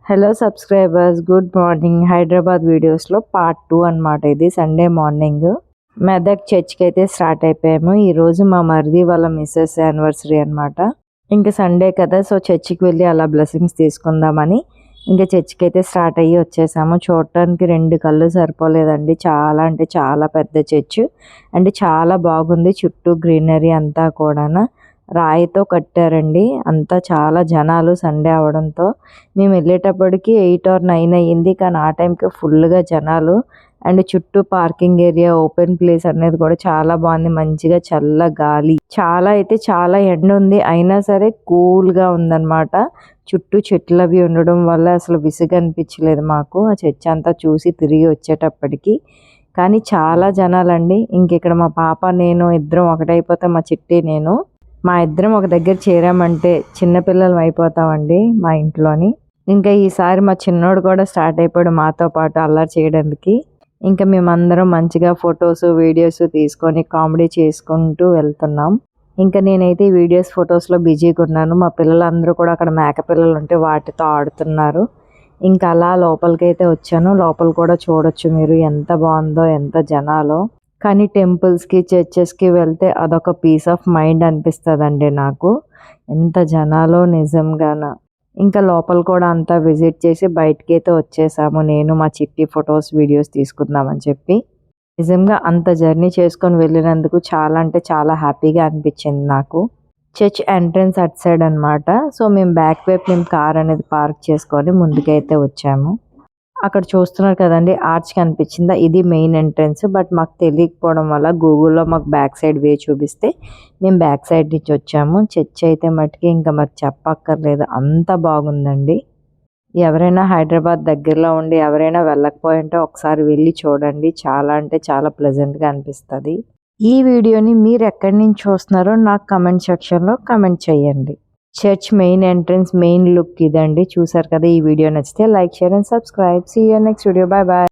Hello subscribers, good morning. Hyderabad వీడియోస్లో part 2 అనమాట. ఇది సండే మార్నింగ్ మెదక్ చర్చ్కి అయితే స్టార్ట్ అయిపోయాము. ఈరోజు మా మరిది వాళ్ళ మిస్సెస్ యానివర్సరీ అనమాట. ఇంకా సండే కదా, సో చర్చికి వెళ్ళి అలా బ్లెస్సింగ్స్ తీసుకుందామని ఇంకా చర్చికి అయితే స్టార్ట్ అయ్యి వచ్చేసాము. చూడటానికి 2 కళ్ళు సరిపోలేదండి. చాలా అంటే చాలా పెద్ద చర్చ్ అంటే చాలా బాగుంది. చుట్టూ గ్రీనరీ అంతా కూడా రాయితో కట్టారండి. అంతా చాలా జనాలు సండే అవడంతో మేము వెళ్ళేటప్పటికి 8 or 9 అయ్యింది. కానీ ఆ టైంకి ఫుల్గా జనాలు అండ్ చుట్టూ పార్కింగ్ ఏరియా, ఓపెన్ ప్లేస్ అనేది కూడా చాలా బాగుంది. మంచిగా చల్ల గాలి, చాలా అయితే చాలా ఎండ ఉంది, అయినా సరే కూల్గా ఉందన్నమాట. చుట్టూ చెట్లు అవి ఉండడం వల్ల అసలు విసుగు అనిపించలేదు మాకు ఆ చర్చ్ అంతా చూసి తిరిగి వచ్చేటప్పటికి. కానీ చాలా జనాలండి. ఇక్కడ మా పాప నేను ఇద్దరం ఒకటైపోతే మా చిట్టి నేను మా ఇద్దరం ఒక దగ్గర చేరామంటే చిన్నపిల్లలు అయిపోతామండి మా ఇంట్లోని. ఇంకా ఈసారి మా చిన్నోడు కూడా స్టార్ట్ అయిపోయాడు మాతో పాటు అల్లరి చేయడానికి. ఇంకా మేమందరం మంచిగా ఫొటోస్ వీడియోస్ తీసుకొని కామెడీ చేసుకుంటూ వెళ్తున్నాం. ఇంకా నేనైతే వీడియోస్ ఫొటోస్లో బిజీగా ఉన్నాను. మా పిల్లలందరూ కూడా అక్కడ మేక పిల్లలు ఉంటే వాటితో ఆడుతున్నారు. ఇంకా అలా లోపలికైతే వచ్చాను. లోపల కూడా చూడొచ్చు మీరు, ఎంత బాగుందో, ఎంత జనాలో. కానీ టెంపుల్స్కి చర్చెస్కి వెళ్తే అదొక పీస్ ఆఫ్ మైండ్ అనిపిస్తుందండి నాకు. ఎంత జనాలో నిజంగాన. ఇంకా లోపల కూడా అంతా విజిట్ చేసి బయటికి అయితే వచ్చేసాము. నేను మా చిట్టి ఫొటోస్ వీడియోస్ తీసుకుందామని చెప్పి. నిజంగా అంత జర్నీ చేసుకొని వెళ్ళినందుకు చాలా అంటే చాలా హ్యాపీగా అనిపించింది నాకు. చర్చ్ ఎంట్రన్స్ అట్ సైడ్ అనమాట. సో మేము బ్యాక్ వైపు మేము కార్ అనేది పార్క్ చేసుకొని ముందుకైతే వచ్చాము. అక్కడ చూస్తున్నారు కదండి, ఆర్చ్ కనిపించిందా, ఇది మెయిన్ ఎంట్రన్స్. బట్ మాకు తెలియకపోవడం వల్ల గూగుల్లో మాకు బ్యాక్ సైడ్ వే చూపిస్తే మేము బ్యాక్ సైడ్ నుంచి వచ్చాము. చర్చ్ అయితే మట్టుకి ఇంకా మరి చెప్పక్కర్లేదు, అంత బాగుందండి. ఎవరైనా హైదరాబాద్ దగ్గరలో ఉండి ఎవరైనా వెళ్ళకపోయి ఉంటే ఒకసారి వెళ్ళి చూడండి. చాలా అంటే చాలా ప్లెజెంట్గా అనిపిస్తుంది. ఈ వీడియోని మీరు ఎక్కడి నుంచి చూస్తున్నారో నాకు కమెంట్ సెక్షన్లో కమెంట్ చేయండి. Church main entrance main look ఇదండి. చూసారు కదా. ఈ వీడియో నచ్చితే like, share and subscribe. See you next video. Bye bye.